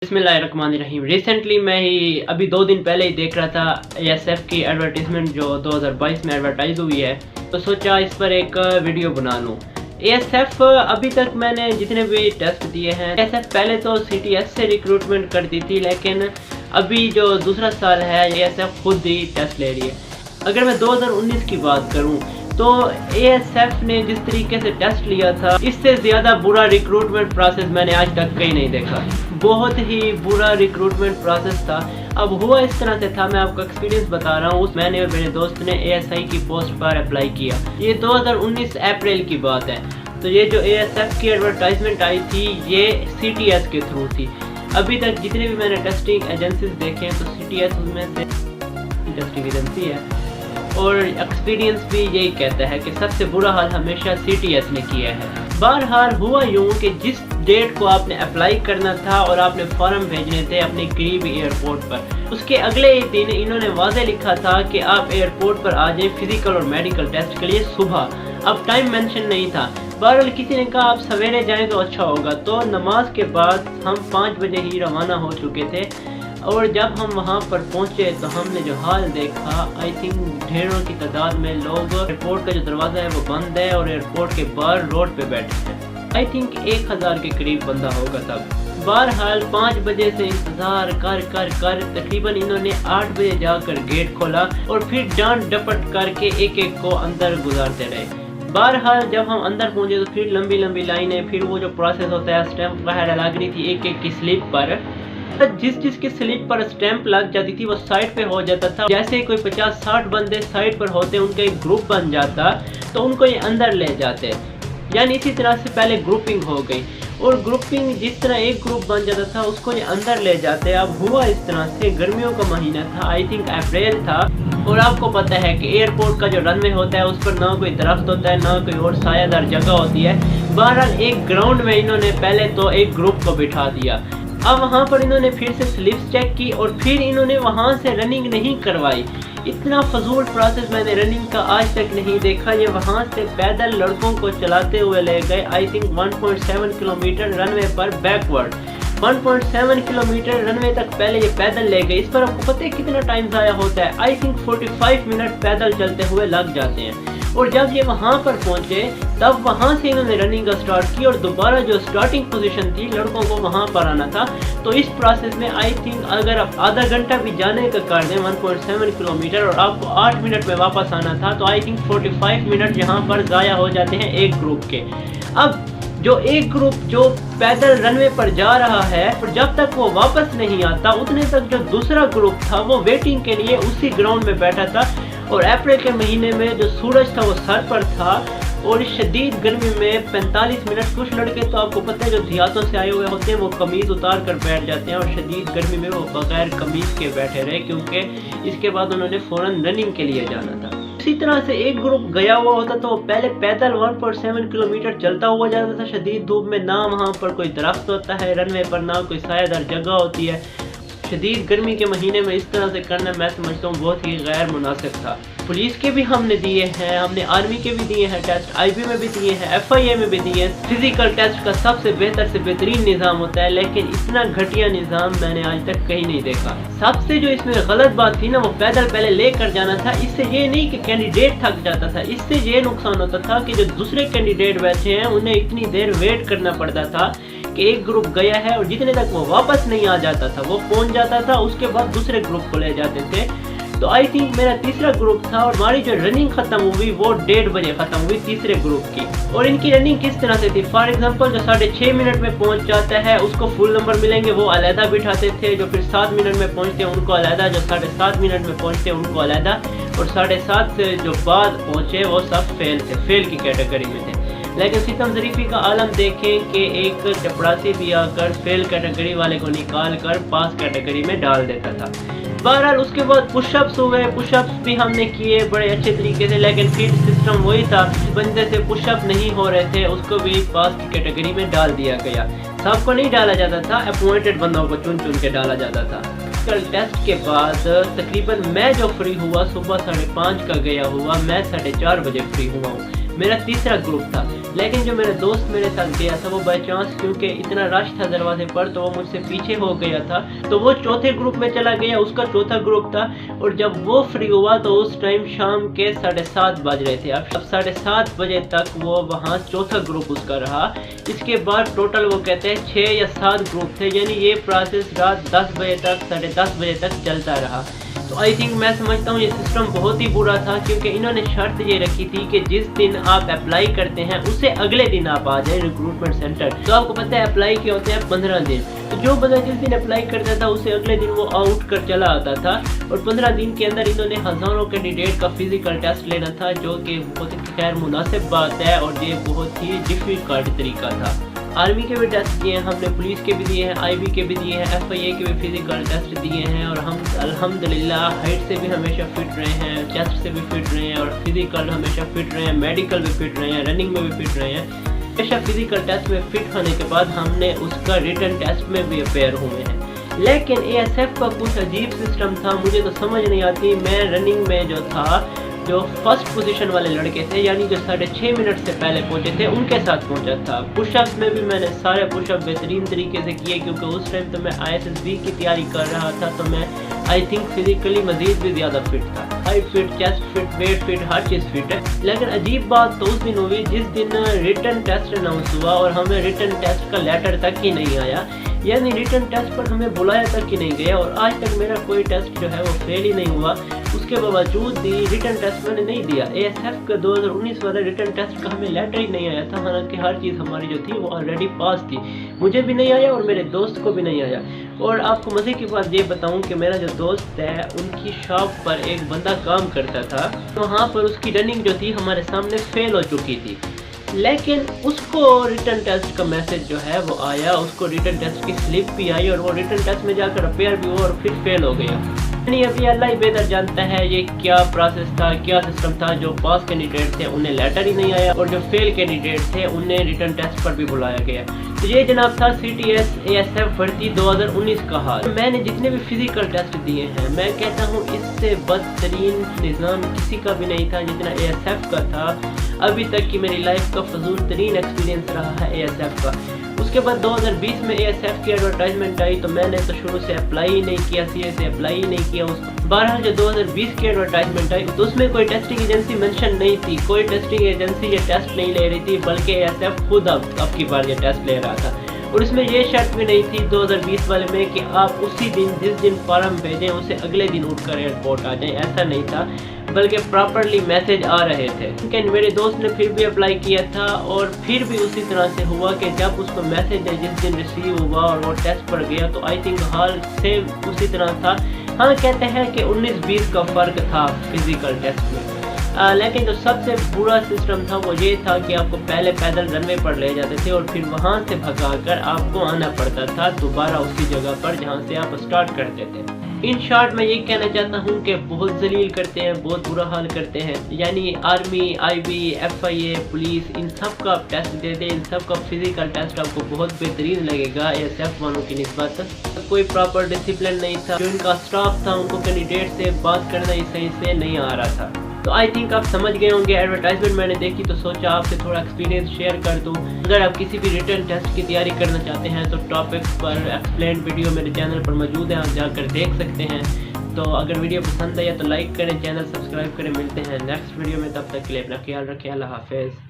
बिस्मिल्लाहिर्रहमानिर्रहीम। रिसेंटली मैं ही अभी 2 दिन पहले ही देख रहा था एएसएफ की एडवर्टीजमेंट जो 2022 में एडवर्टाइज हुई है, तो सोचा इस पर एक वीडियो बना लूँ। एएसएफ अभी तक मैंने जितने भी टेस्ट दिए हैं, एएसएफ पहले तो सीटीएस से रिक्रूटमेंट करती थी, लेकिन अभी जो दूसरा साल है एएसएफ खुद ही टेस्ट ले रही है। अगर मैं 2019 की बात करूँ तो एएसएफ ने जिस तरीके से टेस्ट लिया था, इससे ज़्यादा बुरा रिक्रूटमेंट प्रोसेस मैंने आज तक कहीं नहीं देखा। बहुत ही बुरा रिक्रूटमेंट प्रोसेस था। अब हुआ इस तरह से था, मैं आपको एक्सपीरियंस बता रहा हूँ। मैंने और मेरे दोस्त ने एएसआई की पोस्ट पर अप्लाई किया। ये 2019 अप्रैल की बात है। तो ये जो एएसएफ की एडवर्टाइजमेंट आई थी ये सीटीएस के थ्रू थी। अभी तक जितने भी मैंने टेस्टिंग एजेंसीज देखे हैं तो सीटीएस उनमें से टेस्टिंग एजेंसी है, और एक्सपीरियंस भी यही कहता है कि सबसे बुरा हाल हमेशा सीटीएस ने किया है। बहरहाल हुआ यूँ कि जिस डेट को आपने अप्लाई करना था और आपने फॉर्म भेजने थे अपने करीबी एयरपोर्ट पर, उसके अगले ही दिन इन्होंने वाज़े लिखा था कि आप एयरपोर्ट पर आ जाएं फिजिकल और मेडिकल टेस्ट के लिए सुबह। अब टाइम मेंशन नहीं था। बहरहाल किसी ने कहा आप सवेरे जाएं तो अच्छा होगा, तो नमाज के बाद हम 5 बजे ही रवाना हो चुके थे। और जब हम वहाँ पर पहुँचे तो हमने जो हाल देखा, आई थिंक ढेरों की तादाद में लोग, एयरपोर्ट का जो दरवाज़ा है वो बंद है और एयरपोर्ट के बाहर रोड पे बैठे हैं। आई थिंक 1000 के करीब बंदा होगा तब। बहरहाल 5 बजे से इंतज़ार कर तकरीबन इन्होंने 8 बजे जाकर गेट खोला और फिर डांट डपट करके एक को अंदर गुजारते रहे। बहरहाल जब हम अंदर पहुँचे तो फिर लंबी लाइनें, फिर वो जो प्रोसेस होता है स्टैंप वगैरह लग रही थी एक की स्लिप पर। जिस की स्लिप पर स्टैंप लग जाती थी वो साइड पे हो जाता था। जैसे कोई 50-60 बंदे साइड पर होते, उनका एक ग्रुप बन जाता तो उनको ये अंदर ले जाते। यानी इसी तरह से पहले ग्रुपिंग हो गई, और ग्रुपिंग जिस तरह एक ग्रुप बन जाता था उसको ये अंदर ले जाते। अब हुआ इस तरह से, गर्मियों का महीना था, आई थिंक अप्रैल था, और आपको पता है कि एयरपोर्ट का जो रनवे होता है उस पर ना कोई दरख्त होता है ना कोई और सायादार जगह होती है। बहरहाल एक ग्राउंड में इन्होंने पहले तो एक ग्रुप को बिठा दिया। अब वहाँ पर इन्होंने फिर से स्लिप्स चेक की और फिर इन्होंने वहाँ से रनिंग नहीं करवाई। इतना फजूल प्रोसेस मैंने रनिंग का आज तक नहीं देखा। ये वहाँ से पैदल लड़कों को चलाते हुए ले गए, आई थिंक 1.7 किलोमीटर रनवे पर बैकवर्ड। 1.7 किलोमीटर रनवे तक पहले ये पैदल ले गए। इस पर आपको पता है कितना टाइम ज़ाया होता है? आई थिंक 45 मिनट पैदल चलते हुए लग जाते हैं। और जब ये वहाँ पर पहुँचे तब वहाँ से इन्होंने रनिंग का स्टार्ट की और दोबारा जो स्टार्टिंग पोजीशन थी लड़कों को वहाँ पर आना था। तो इस प्रोसेस में आई थिंक अगर आप आधा घंटा भी जाने का कर दें 1.7 किलोमीटर और आपको 8 मिनट में वापस आना था, तो आई थिंक 45 मिनट यहाँ पर ज़ाया हो जाते हैं एक ग्रुप के। अब जो एक ग्रुप जो पैदल रनवे पर जा रहा है, और जब तक वो वापस नहीं आता उतने तक जो दूसरा ग्रुप था वो वेटिंग के लिए उसी ग्राउंड में बैठा था। और अप्रैल के महीने में जो सूरज था वो सर पर था, और शदीद गर्मी में 45 मिनट, कुछ लड़के तो आपको पता है जो देहातों से आए हुए होते हैं वो कमीज़ उतार कर बैठ जाते हैं, और शदीद गर्मी में वो बगैर कमीज़ के बैठे रहे, क्योंकि इसके बाद उन्होंने फ़ौरन रनिंग के लिए जाना था। इसी तरह से एक ग्रुप गया हुआ होता तो पहले पैदल 1.7 किलोमीटर चलता हुआ जाता था शदीद धूप में। ना वहाँ पर कोई दरख्त होता है रनवे पर, ना कोई सायादार जगह होती है। शदीद गर्मी के महीने में इस तरह से करना मैं समझता हूँ बहुत ही गैर मुनासिब था। पुलिस के भी हमने दिए हैं, हमने आर्मी के भी दिए हैं टेस्ट, आईबी में भी दिए हैं, एफआईए में भी दिए हैं। फिजिकल टेस्ट का सबसे बेहतर से बेहतरीन निज़ाम होता है, लेकिन इतना घटिया निज़ाम मैंने आज तक कहीं नहीं देखा। सबसे जो इसमें गलत बात थी ना, वो पैदल पहले लेकर जाना था। इससे ये नहीं कि कैंडिडेट थक जाता था, इससे ये नुकसान होता था कि जो दूसरे कैंडिडेट बैठे हैं उन्हें इतनी देर वेट करना पड़ता था कि एक ग्रुप गया है और जितने तक वो वापस नहीं आ जाता था वो पहुंच जाता था, उसके बाद दूसरे ग्रुप को ले जाते थे। तो आई थिंक मेरा तीसरा ग्रुप था और हमारी जो रनिंग खत्म हुई वो 1:30 बजे खत्म हुई तीसरे ग्रुप की। और इनकी रनिंग किस तरह से थी, फॉर एग्जांपल जो 6.5 मिनट में पहुंच जाता है उसको फुल नंबर मिलेंगे, वो अलहदा बिठाते थे। जो फिर 7 मिनट में पहुंचते हैं उनको अलहदा, जो 7.5 मिनट में पहुंचते हैं उनको अलहदा, और 7.5 से जो बाद पहुंचे वो सब फेल थे, फेल की कैटेगरी में थे। लेकिन सितम ज़रीफ़ी का आलम देखें कि एक चपरासी भी आकर फेल कैटेगरी वाले को निकाल कर पास कैटेगरी में डाल देता था। बहरहाल उसके बाद पुशअप्स हुए, पुशअप्स भी हमने किए बड़े अच्छे तरीके से, लेकिन फिर सिस्टम वही था, बंदे से पुशअप नहीं हो रहे थे उसको भी पास की कैटेगरी में डाल दिया गया। सबको नहीं डाला जाता था, अपॉइंटेड बंदों को चुन के डाला जाता था। कल टेस्ट के बाद तकरीबन मैं जो फ्री हुआ सुबह 5:30 का गया हुआ, मैं 4:30 बजे फ्री हुआ हूँ। मेरा तीसरा ग्रुप था। لیکن جو میرا دوست میرے ساتھ گیا تھا وہ بائی چانس کیونکہ اتنا رش تھا دروازے پر تو وہ مجھ سے پیچھے ہو گیا تھا، تو وہ چوتھے گروپ میں چلا گیا، اس کا چوتھا گروپ تھا، اور جب وہ فری ہوا تو اس ٹائم شام کے 7:30 بج رہے تھے۔ اب 7:30 بجے تک وہ وہاں چوتھا گروپ اس کا رہا۔ اس کے بعد ٹوٹل وہ کہتے ہیں 6 یا 7 گروپ تھے، یعنی یہ پروسیس رات 10 بجے تک 10:30 بجے تک چلتا رہا۔ تو آئی تھنک میں سمجھتا ہوں یہ سسٹم بہت ہی برا تھا، کیونکہ انہوں نے شرط یہ رکھی تھی کہ جس دن آپ اپلائی کرتے ہیں اس سے اگلے دن آپ آ جائیں ریکروٹمنٹ سینٹر۔ تو آپ کو پتہ ہے اپلائی کے ہوتے ہیں 15 دن، تو جو بندہ جس دن اپلائی کرتا تھا اسے اگلے دن وہ آؤٹ کر چلا آتا تھا، اور 15 دن کے اندر انہوں نے ہزاروں کینڈیڈیٹ کا فزیکل ٹیسٹ لینا تھا، جو کہ بہت ہی غیر مناسب بات ہے، اور یہ بہت ہی ڈیفیکلٹ طریقہ تھا۔ آرمی کے بھی ٹیسٹ دیے ہیں ہم نے، پولیس کے بھی دیے ہیں، آئی بی کے بھی دیے ہیں، ایف آئی اے کے بھی فزیکل ٹیسٹ دیے ہیں، اور ہم الحمدللہ ہائٹ سے بھی ہمیشہ فٹ رہے ہیں، چیسٹ سے بھی فٹ رہے ہیں، اور فزیکل ہمیشہ فٹ رہے ہیں، میڈیکل بھی فٹ رہے ہیں، رننگ میں بھی فٹ رہے ہیں۔ ہمیشہ فزیکل ٹیسٹ میں فٹ ہونے کے بعد ہم نے اس کا ریٹن ٹیسٹ میں بھی اپیئر ہوئے ہیں۔ لیکن اے ایس ایف کا کچھ عجیب سسٹم تھا، مجھے تو سمجھ نہیں آتی۔ میں رننگ میں جو تھا، جو فرسٹ پوزیشن والے لڑکے تھے، یعنی جو 6.5 منٹ سے پہلے پہنچے تھے، ان کے ساتھ پہنچا تھا۔ پش اپ میں بھی میں نے سارے پش اپ بہترین طریقے سے کیے، کیونکہ اس ٹائم تو میں ISSB کی تیاری کر رہا تھا، تو میں آئی تھنک فزیکلی مزید بھی زیادہ فٹ تھا، height fit, chest fit, weight fit, ہر چیز فٹ ہے۔ لیکن عجیب بات تو اس دن ہوئی جس دن ریٹن ٹیسٹ اناؤنس ہوا، اور ہمیں ریٹن ٹیسٹ کا لیٹر تک ہی نہیں آیا، یعنی ریٹن ٹیسٹ پر ہمیں بلایا تک ہی نہیں گیا، اور آج تک میرا کوئی ٹیسٹ جو ہے وہ فیل ہی نہیں ہوا۔ اس کے باوجود بھی ریٹن ٹیسٹ میں نے نہیں دیا۔ اے ایس ایف کا 2019 والا ریٹن ٹیسٹ کا ہمیں لیٹر ہی نہیں آیا تھا، حالانکہ ہر چیز ہماری جو تھی وہ آلریڈی پاس تھی۔ مجھے بھی نہیں آیا اور میرے دوست کو بھی نہیں آیا۔ اور آپ کو مزے کی بات یہ بتاؤں کہ میرا جو دوست ہے ان کی شاپ پر ایک بندہ کام کرتا تھا، وہاں پر اس کی رننگ جو تھی ہمارے سامنے فیل ہو چکی تھی، لیکن اس کو ریٹن ٹیسٹ کا میسج جو ہے وہ آیا، اس کو ریٹن ٹیسٹ کی سلپ بھی آئی، اور وہ ریٹن ٹیسٹ میں جا کر اپیئر بھی ہوا اور پھر فیل ہو گیا۔ یعنی ابھی اللہ ہی بہتر جانتا ہے یہ کیا پروسیس تھا، کیا سسٹم تھا۔ جو پاس کینڈیڈیٹ تھے انہیں لیٹر ہی نہیں آیا، اور جو فیل کینڈیڈیٹ تھے انہیں ریٹن ٹیسٹ پر بھی بلایا گیا۔ تو یہ جناب تھا CTS ASF بھرتی 2019 کا حال۔ میں نے جتنے بھی فزیکل ٹیسٹ دیے ہیں، میں کہتا ہوں اس سے بدترین نظام کسی کا بھی نہیں تھا جتنا ASF کا تھا۔ ابھی تک کی میری لائف کا فضول ترین ایکسپیرینس رہا ہے ASF کا۔ اس کے بعد 2020 میں ASF کی ایڈورٹائزمنٹ آئی، تو میں نے تو شروع سے اپلائی ہی نہیں کیا، CA سے اپلائی ہی نہیں کیا اس کو۔ بہرحال جو 2020 کی ایڈورٹائزمنٹ آئی تو اس میں کوئی ٹیسٹنگ ایجنسی مینشن نہیں تھی، کوئی ٹیسٹنگ ایجنسی یہ ٹیسٹ نہیں لے رہی تھی، بلکہ ASF خود اب کی بار یہ ٹیسٹ لے رہا تھا۔ اور اس میں یہ شرط بھی نہیں تھی 2020 والے میں کہ آپ اسی دن جس دن فارم بھیجیں اسے اگلے دن اٹھ کر ایئرپورٹ آ جائیں، ایسا نہیں تھا، بلکہ پراپرلی میسج آ رہے تھے۔ لیکن میرے دوست نے پھر بھی اپلائی کیا تھا، اور پھر بھی اسی طرح سے ہوا کہ جب اس کو میسج جس دن ریسیو ہوا اور وہ ٹیسٹ پر گیا تو آئی تھنک حال سیم اسی طرح تھا۔ ہاں کہتے ہیں کہ 19-20 کا فرق تھا فزیکل ٹیسٹ میں، لیکن جو سب سے برا سسٹم تھا وہ یہ تھا کہ آپ کو پہلے پیدل رن وے پر لے جاتے تھے، اور پھر وہاں سے بھگا کر آپ کو آنا پڑتا تھا دوبارہ اسی جگہ پر جہاں سے آپ اسٹارٹ کرتے تھے۔ ان شارٹ میں یہ کہنا چاہتا ہوں کہ بہت ذلیل کرتے ہیں، بہت برا حال کرتے ہیں، یعنی آرمی، IB، FIA، پولیس، ان سب کا آپ ٹیسٹ دے دیں، ان سب کا فزیکل ٹیسٹ آپ کو بہت بہترین لگے گا ASF والوں کی نسبت۔ کوئی پراپر ڈسپلن نہیں تھا، جو ان کا اسٹاف تھا ان کو کینڈیڈیٹ سے بات کرنا ہی صحیح سے نہیں آ رہا تھا۔ تو آئی تھنک آپ سمجھ گئے ہوں گے، ایڈورٹائزمنٹ میں نے دیکھی تو سوچا آپ سے تھوڑا ایکسپیرینس شیئر کر دوں۔ اگر آپ کسی بھی ریٹن ٹیسٹ کی تیاری کرنا چاہتے ہیں تو ٹاپک پر ایکسپلینڈ ویڈیو میرے چینل پر موجود ہے، آپ جا کر دیکھ سکتے ہیں۔ تو اگر ویڈیو پسند آیا تو لائک کریں، چینل سبسکرائب کریں۔ ملتے ہیں نیکسٹ ویڈیو میں، تب تک کے لیے اپنا خیال رکھیں، اللہ حافظ۔